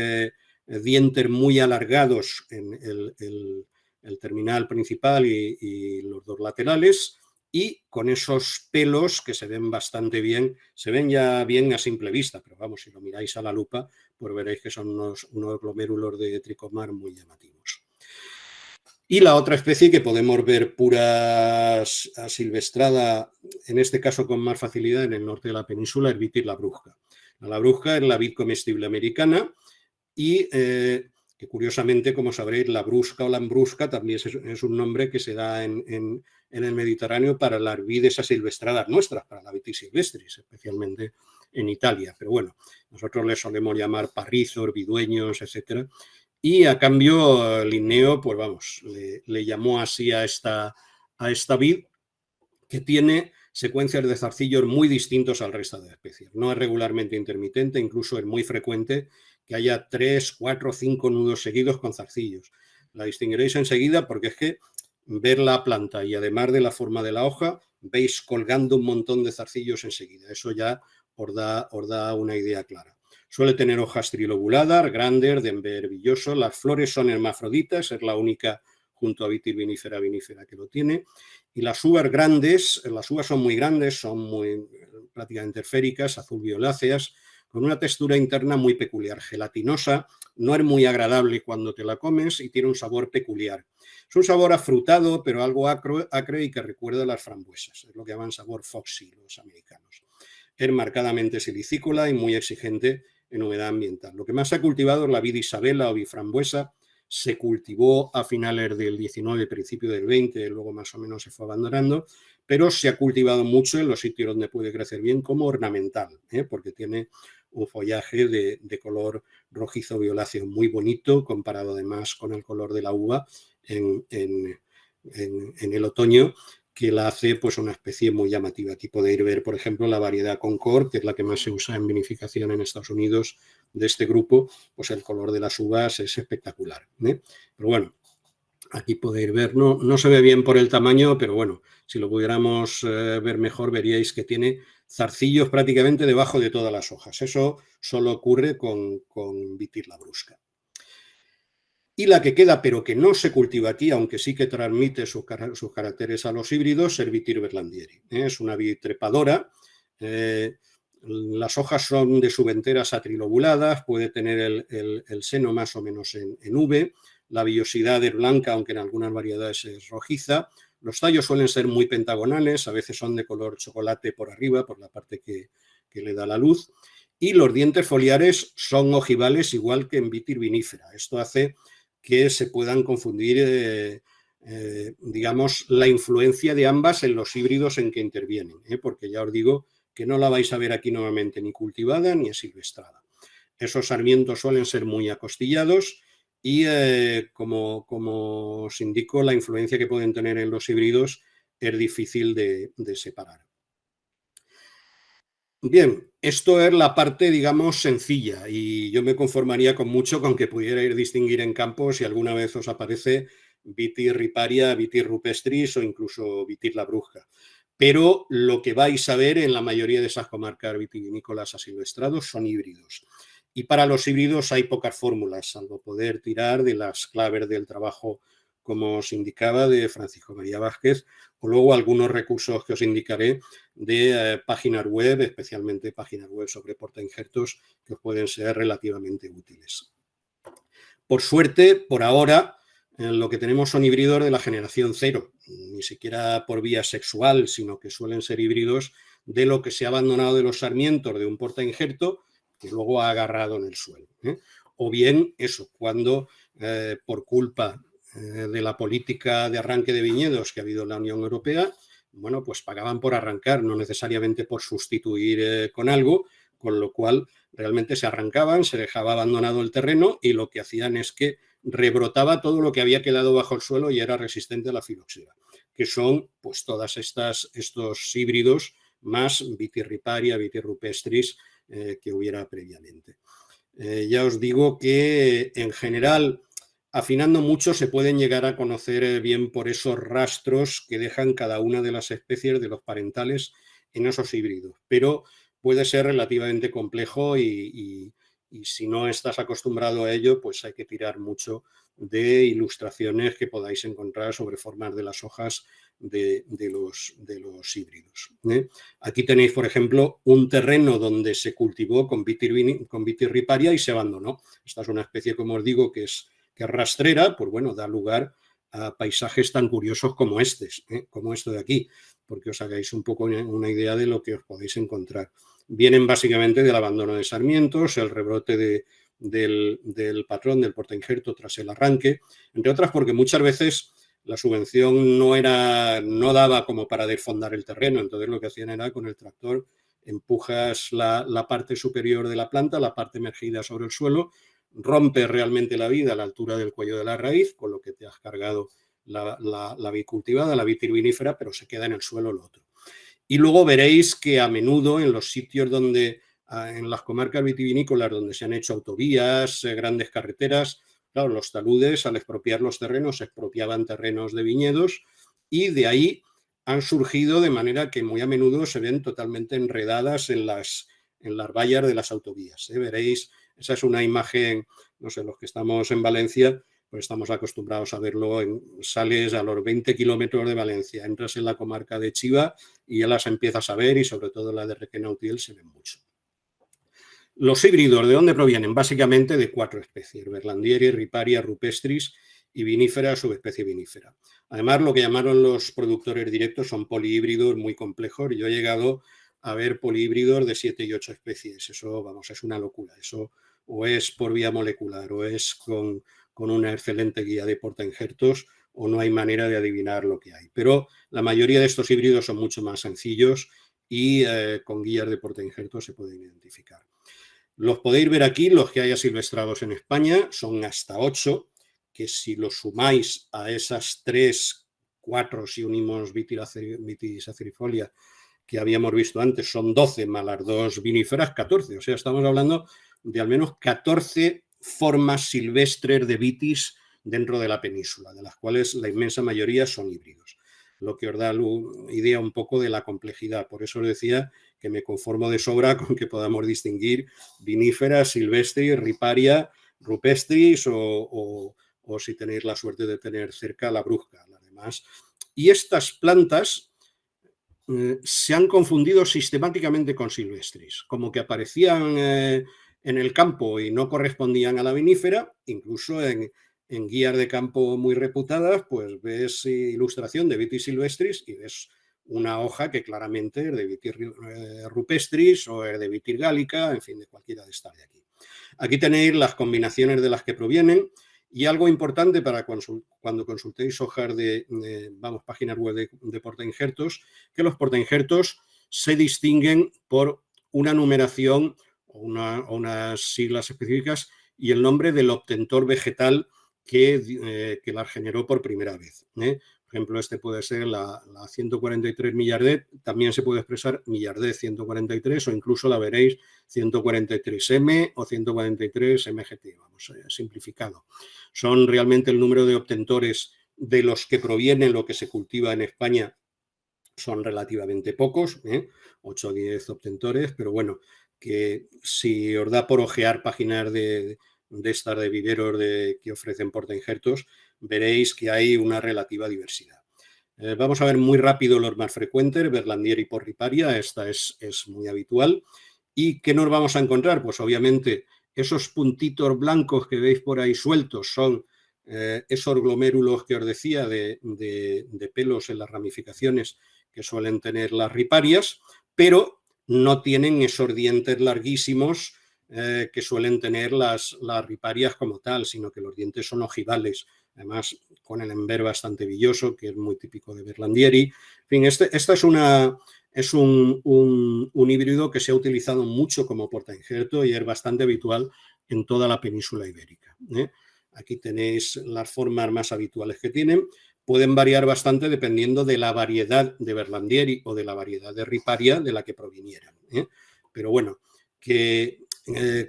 dientes muy alargados en el terminal principal y los dos laterales, y con esos pelos que se ven bastante bien, se ven ya bien a simple vista, pero vamos, si lo miráis a la lupa, pues veréis que son unos glomérulos de tricomar muy llamativos. Y la otra especie que podemos ver pura asilvestrada, en este caso con más facilidad en el norte de la península, es Vitir labrusca. La labrusca es la vid comestible americana y que curiosamente, como sabréis, la brusca o lambrusca también es un nombre que se da en el Mediterráneo para las vides asilvestradas nuestras, para la Vitis silvestris, especialmente en Italia. Pero bueno, nosotros le solemos llamar parrizos, vidueños, etcétera. Y a cambio, Linneo, pues vamos, le llamó así a esta vid, que tiene secuencias de zarcillos muy distintos al resto de especies. No es regularmente intermitente, incluso es muy frecuente que haya 3, 4, 5 nudos seguidos con zarcillos. La distinguiréis enseguida porque es que ver la planta y además de la forma de la hoja, veis colgando un montón de zarcillos enseguida. Eso ya os da una idea clara. Suele tener hojas trilobuladas, grandes, de ember villoso. Las flores son hermafroditas, es la única junto a Vitir vinífera que lo tiene. Y las uvas grandes, las uvas son muy grandes, son muy prácticamente esféricas, azul violáceas, con una textura interna muy peculiar, gelatinosa, no es muy agradable cuando te la comes y tiene un sabor peculiar. Es un sabor afrutado, pero algo acre y que recuerda a las frambuesas, es lo que llaman sabor foxy los americanos. Es marcadamente silicícola y muy exigente en humedad ambiental. Lo que más se ha cultivado es la vid Isabela o biframbuesa. Se cultivó a finales del 19, principio del 20, luego más o menos se fue abandonando, pero se ha cultivado mucho en los sitios donde puede crecer bien como ornamental, porque tiene un follaje de color rojizo violáceo muy bonito, comparado además con el color de la uva en el otoño, que la hace pues una especie muy llamativa. Aquí podéis ver, por ejemplo, la variedad Concord, que es la que más se usa en vinificación en Estados Unidos de este grupo, pues el color de las uvas es espectacular. Pero bueno, aquí podéis ver, no se ve bien por el tamaño, pero bueno, si lo pudiéramos ver mejor, veríais que tiene zarcillos prácticamente debajo de todas las hojas. Eso solo ocurre con Vitir labrusca. Y la que queda, pero que no se cultiva aquí, aunque sí que transmite sus caracteres a los híbridos, es Vitir berlandieri. Es una vid trepadora. Las hojas son de subenteras atrilobuladas, puede tener el seno más o menos en V. La villosidad es blanca, aunque en algunas variedades es rojiza. Los tallos suelen ser muy pentagonales, a veces son de color chocolate por arriba, por la parte que le da la luz. Y los dientes foliares son ojivales, igual que en Vitir vinífera. Esto hace que se puedan confundir, digamos, la influencia de ambas en los híbridos en que intervienen, porque ya os digo que no la vais a ver aquí nuevamente ni cultivada ni asilvestrada. Esos sarmientos suelen ser muy acostillados y, como os indico, la influencia que pueden tener en los híbridos es difícil de separar. Bien, esto es la parte, digamos, sencilla y yo me conformaría con mucho con que pudierais distinguir en campo si alguna vez os aparece Vitir riparia, Vitir rupestris o incluso Vitir labrusca. Pero lo que vais a ver en la mayoría de esas comarcas vitivinícolas asilvestrados son híbridos. Y para los híbridos hay pocas fórmulas, salvo poder tirar de las claves del trabajo, como os indicaba, de Francisco María Vázquez, o luego algunos recursos que os indicaré de páginas web, especialmente páginas web sobre portainjertos, que os pueden ser relativamente útiles. Por suerte, por ahora, lo que tenemos son híbridos de la generación 0, ni siquiera por vía sexual, sino que suelen ser híbridos de lo que se ha abandonado de los sarmientos de un portainjerto que luego ha agarrado en el suelo. O bien eso, cuando por culpa de la política de arranque de viñedos que ha habido en la Unión Europea, bueno, pues pagaban por arrancar, no necesariamente por sustituir con algo, con lo cual realmente se arrancaban, se dejaba abandonado el terreno y lo que hacían es que rebrotaba todo lo que había quedado bajo el suelo y era resistente a la filoxera, que son pues todas estos híbridos más Vitis riparia, Vitis rupestris que hubiera previamente. Ya os digo que en general, afinando mucho, se pueden llegar a conocer bien por esos rastros que dejan cada una de las especies de los parentales en esos híbridos, pero puede ser relativamente complejo y si no estás acostumbrado a ello, pues hay que tirar mucho de ilustraciones que podáis encontrar sobre formas de las hojas de los híbridos. Aquí tenéis, por ejemplo, un terreno donde se cultivó con Vitis riparia y se abandonó. Esta es una especie, como os digo, que es rastrera, pues bueno, da lugar a paisajes tan curiosos como como esto de aquí, porque os hagáis un poco una idea de lo que os podéis encontrar. Vienen básicamente del abandono de sarmientos, el rebrote del patrón del portainjerto tras el arranque, entre otras porque muchas veces la subvención no daba como para desfondar el terreno, entonces lo que hacían era con el tractor empujas la parte superior de la planta, la parte emergida sobre el suelo, rompes realmente la vida a la altura del cuello de la raíz, con lo que te has cargado la vid cultivada, la Vitis vinífera, pero se queda en el suelo lo otro. Y luego veréis que a menudo en los sitios donde, en las comarcas vitivinícolas donde se han hecho autovías, grandes carreteras, claro, los taludes al expropiar los terrenos expropiaban terrenos de viñedos y de ahí han surgido de manera que muy a menudo se ven totalmente enredadas en las vallas de las autovías. Veréis, esa es una imagen, no sé, los que estamos en Valencia, pues estamos acostumbrados a verlo, sales a los 20 kilómetros de Valencia, entras en la comarca de Chiva y ya las empiezas a ver y sobre todo la de Requena Utiel se ven mucho. Los híbridos, ¿de dónde provienen? Básicamente de 4 especies, Berlandieri, Riparia, Rupestris y vinífera, subespecie vinífera. Además, lo que llamaron los productores directos son polihíbridos muy complejos. Yo he llegado a ver polihíbridos de 7 y 8 especies. Eso, vamos, es una locura. Eso o es por vía molecular o es con una excelente guía de portainjertos o no hay manera de adivinar lo que hay. Pero la mayoría de estos híbridos son mucho más sencillos y con guías de portainjertos se pueden identificar. Los podéis ver aquí, los que haya silvestrados en España, son hasta 8, que si los sumáis a esas 3, 4, si unimos Vitis acerifolia que habíamos visto antes, son 12 más las 2 viníferas, 14. O sea, estamos hablando de al menos 14 formas silvestres de Vitis dentro de la península, de las cuales la inmensa mayoría son híbridos, lo que os da idea un poco de la complejidad. Por eso os decía que me conformo de sobra con que podamos distinguir vinífera, silvestris, riparia, rupestris o si tenéis la suerte de tener cerca la brusca, las demás. Y estas plantas se han confundido sistemáticamente con silvestris, como que aparecían en el campo y no correspondían a la vinífera, incluso en guías de campo muy reputadas, pues ves ilustración de Vitis silvestris y ves una hoja que claramente es de Vitis rupestris o es de Vitis gallica, en fin, de cualquiera de estas de aquí. Aquí tenéis las combinaciones de las que provienen y algo importante para cuando consultéis hojas páginas web de portainjertos, que los portainjertos se distinguen por una numeración o unas siglas específicas y el nombre del obtentor vegetal que las generó por primera vez. Por ejemplo, este puede ser la 143 Millardet, también se puede expresar Millardet 143 o incluso la veréis 143M o 143 MGT, vamos, simplificado. Son realmente el número de obtentores de los que proviene lo que se cultiva en España, son relativamente pocos, 8 o 10 obtentores, pero bueno, que si os da por ojear páginas de estas de viveros que ofrecen portainjertos, veréis que hay una relativa diversidad. Vamos a ver muy rápido los más frecuentes, Berlandieri por riparia, esta es muy habitual. ¿Y qué nos vamos a encontrar? Pues obviamente esos puntitos blancos que veis por ahí sueltos son esos glomérulos que os decía de pelos en las ramificaciones que suelen tener las riparias, pero no tienen esos dientes larguísimos que suelen tener las riparias como tal, sino que los dientes son ojivales, además con el ember bastante villoso, que es muy típico de Berlandieri. En fin, esta es un híbrido que se ha utilizado mucho como portainjerto y es bastante habitual en toda la península ibérica. Aquí tenéis las formas más habituales que tienen. Pueden variar bastante dependiendo de la variedad de Berlandieri o de la variedad de riparia de la que provinieran. Pero bueno, que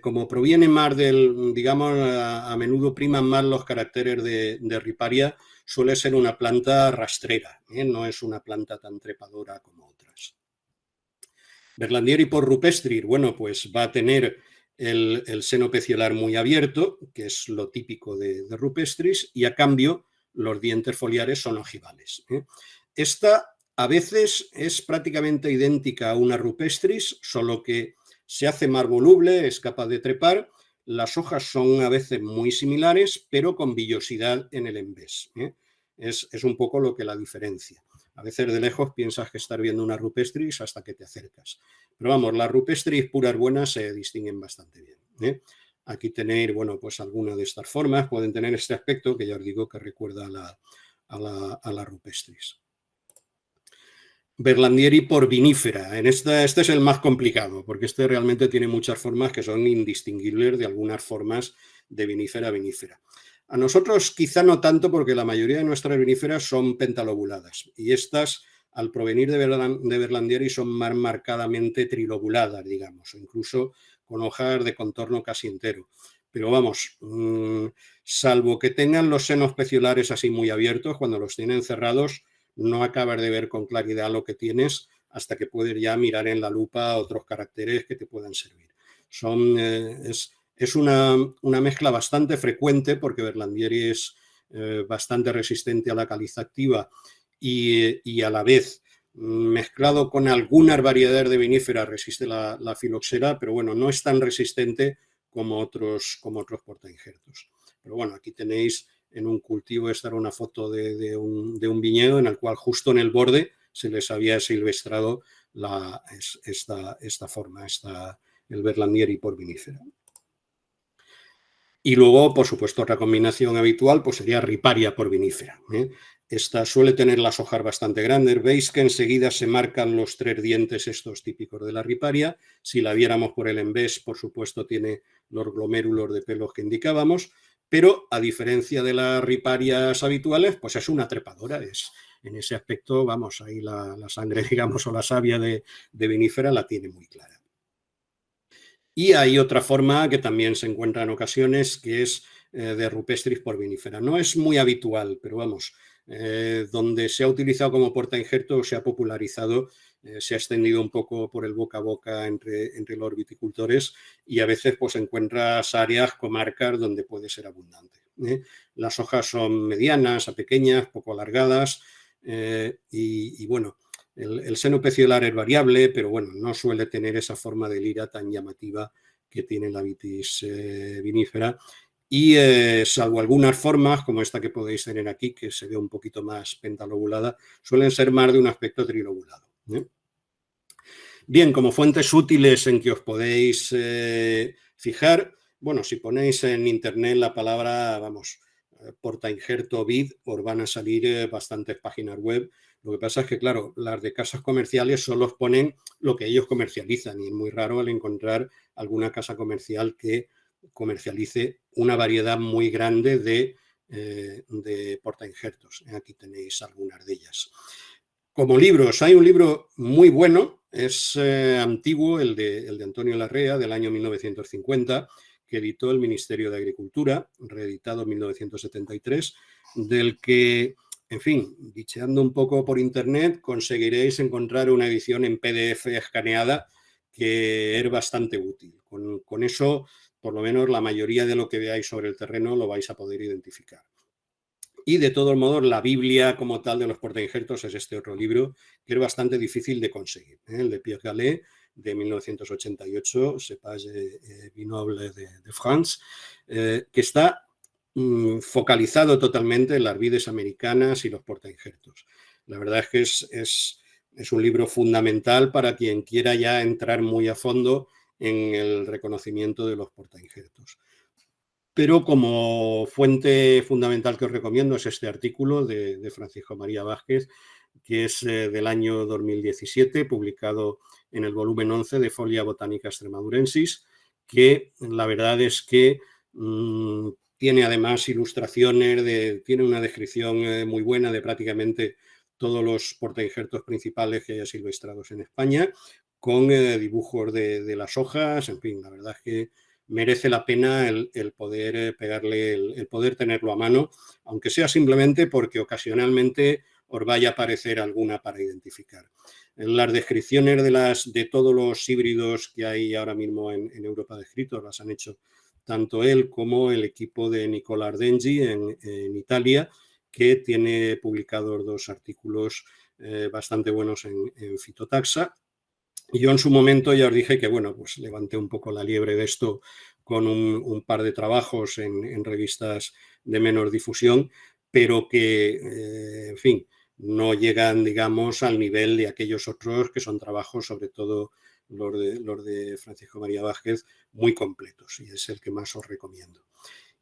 como proviene más del, digamos, a menudo priman más los caracteres de riparia, suele ser una planta rastrera, no es una planta tan trepadora como otras. Berlandieri por rupestris, bueno, pues va a tener el seno peciolar muy abierto, que es lo típico de rupestris, y a cambio los dientes foliares son ojivales. Esta a veces es prácticamente idéntica a una rupestris, solo que se hace más voluble, es capaz de trepar. Las hojas son a veces muy similares, pero con villosidad en el embés. Es un poco lo que la diferencia. A veces de lejos piensas que estás viendo una rupestris hasta que te acercas. Pero vamos, las rupestris puras buenas se distinguen bastante bien. Aquí tenéis, bueno, pues alguna de estas formas pueden tener este aspecto que ya os digo que recuerda a la rupestris. Berlandieri por vinífera. Este es el más complicado, porque este realmente tiene muchas formas que son indistinguibles de algunas formas de vinífera a vinífera. A nosotros quizá no tanto, porque la mayoría de nuestras viníferas son pentalobuladas y estas, al provenir de Berlandieri, son más marcadamente trilobuladas, digamos, o incluso con hojas de contorno casi entero. Pero vamos, salvo que tengan los senos peciolares así muy abiertos, cuando los tienen cerrados, no acabas de ver con claridad lo que tienes hasta que puedes ya mirar en la lupa otros caracteres que te puedan servir. Es una mezcla bastante frecuente porque Berlandieri es bastante resistente a la caliza activa y a la vez mezclado con algunas variedades de viníferas resiste la filoxera, pero bueno, no es tan resistente como otros portainjertos. Pero bueno, aquí tenéis en un cultivo, esta era una foto de un viñedo en el cual justo en el borde se les había silvestrado esta forma, el Berlandieri por vinífera. Y luego, por supuesto, otra combinación habitual pues sería riparia por vinífera. Esta suele tener las hojas bastante grandes. Veis que enseguida se marcan los tres dientes estos típicos de la riparia. Si la viéramos por el embés, por supuesto, tiene los glomérulos de pelos que indicábamos. Pero a diferencia de las riparias habituales, pues es una trepadora. En ese aspecto, vamos, ahí la sangre, digamos, o la savia de vinífera la tiene muy clara. Y hay otra forma que también se encuentra en ocasiones, que es de rupestris por vinífera. No es muy habitual, pero vamos, donde se ha utilizado como portainjerto, se ha popularizado, se ha extendido un poco por el boca a boca entre los viticultores y a veces pues encuentras áreas, comarcas donde puede ser abundante. Las hojas son medianas a pequeñas, poco alargadas y bueno, el seno peciolar es variable, pero bueno, no suele tener esa forma de lira tan llamativa que tiene la vitis vinífera. Y salvo algunas formas, como esta que podéis tener aquí, que se ve un poquito más pentalobulada, suelen ser más de un aspecto trilobulado. Bien, como fuentes útiles en que os podéis fijar, bueno, si ponéis en internet la palabra, vamos, portainjerto vid, os van a salir bastantes páginas web. Lo que pasa es que, claro, las de casas comerciales solo os ponen lo que ellos comercializan y es muy raro el encontrar alguna casa comercial que comercialice una variedad muy grande de portainjertos. Aquí tenéis algunas de ellas. Como libros, hay un libro muy bueno, es antiguo, el de Antonio Larrea, del año 1950, que editó el Ministerio de Agricultura, reeditado en 1973, del que, en fin, bicheando un poco por internet, conseguiréis encontrar una edición en PDF escaneada que es bastante útil. Con eso, por lo menos, la mayoría de lo que veáis sobre el terreno lo vais a poder identificar. Y de todos modos, la Biblia como tal de los portainjertos es este otro libro que es bastante difícil de conseguir, el de Pierre Gallet, de 1988, Cepage Vignoble de France, que está focalizado totalmente en las vides americanas y los portainjertos. La verdad es que es un libro fundamental para quien quiera ya entrar muy a fondo en el reconocimiento de los portainjertos. Pero como fuente fundamental que os recomiendo es este artículo de Francisco María Vázquez, que es del año 2017, publicado en el volumen 11 de Folia Botanica Extremadurensis, que la verdad es que tiene además ilustraciones, tiene una descripción muy buena de prácticamente todos los portainjertos principales que haya silvestrados en España, con dibujos de las hojas, en fin, la verdad es que merece la pena el poder pegarle, el poder tenerlo a mano, aunque sea simplemente porque ocasionalmente os vaya a aparecer alguna para identificar. Las descripciones de todos los híbridos que hay ahora mismo en Europa descritos las han hecho tanto él como el equipo de Nicola Ardengi en Italia, que tiene publicados 2 artículos bastante buenos en Fitotaxa. Y yo en su momento ya os dije que, bueno, pues levanté un poco la liebre de esto con un par de trabajos en revistas de menor difusión, pero que, en fin, no llegan, digamos, al nivel de aquellos otros que son trabajos, sobre todo los de Francisco María Vázquez, muy completos, y es el que más os recomiendo.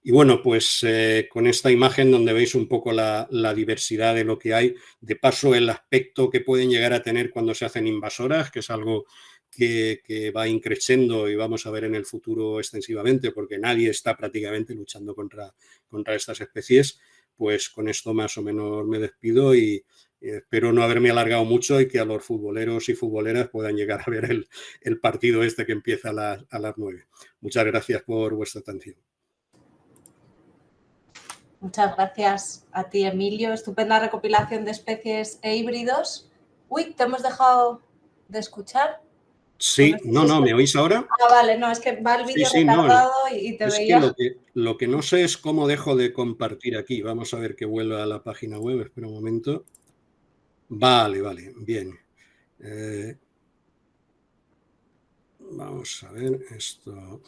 Y bueno, pues con esta imagen donde veis un poco la diversidad de lo que hay, de paso el aspecto que pueden llegar a tener cuando se hacen invasoras, que es algo que va increciendo y vamos a ver en el futuro extensivamente, porque nadie está prácticamente luchando contra estas especies, pues con esto más o menos me despido y espero no haberme alargado mucho y que a los futboleros y futboleras puedan llegar a ver el partido este que empieza a las 9. Muchas gracias por vuestra atención. Muchas gracias a ti, Emilio. Estupenda recopilación de especies e híbridos. Uy, te hemos dejado de escuchar. Sí, no, ¿me oís ahora? Ah, vale, no, es que va el vídeo retardado y te es veía. que lo que no sé es cómo dejo de compartir aquí. Vamos a ver que vuelva a la página web, espera un momento. Vale, bien. Vamos a ver esto.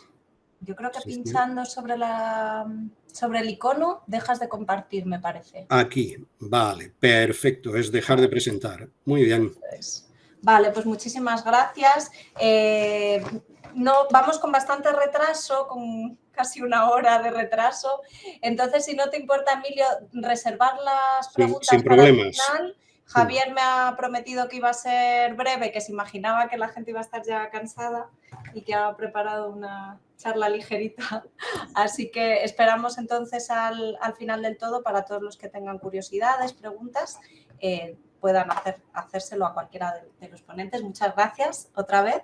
Yo creo que pinchando sobre el icono dejas de compartir, me parece. Aquí, vale, perfecto, es dejar de presentar. Muy bien. Vale, pues muchísimas gracias. No, vamos con bastante retraso, con casi 1 hora de retraso. Entonces, si no te importa, Emilio, reservar las preguntas sin para el problemas. final. Javier me ha prometido que iba a ser breve, que se imaginaba que la gente iba a estar ya cansada y que ha preparado una charla ligerita. Así que esperamos entonces al final del todo para todos los que tengan curiosidades, preguntas, puedan hacérselo a cualquiera de los ponentes. Muchas gracias otra vez.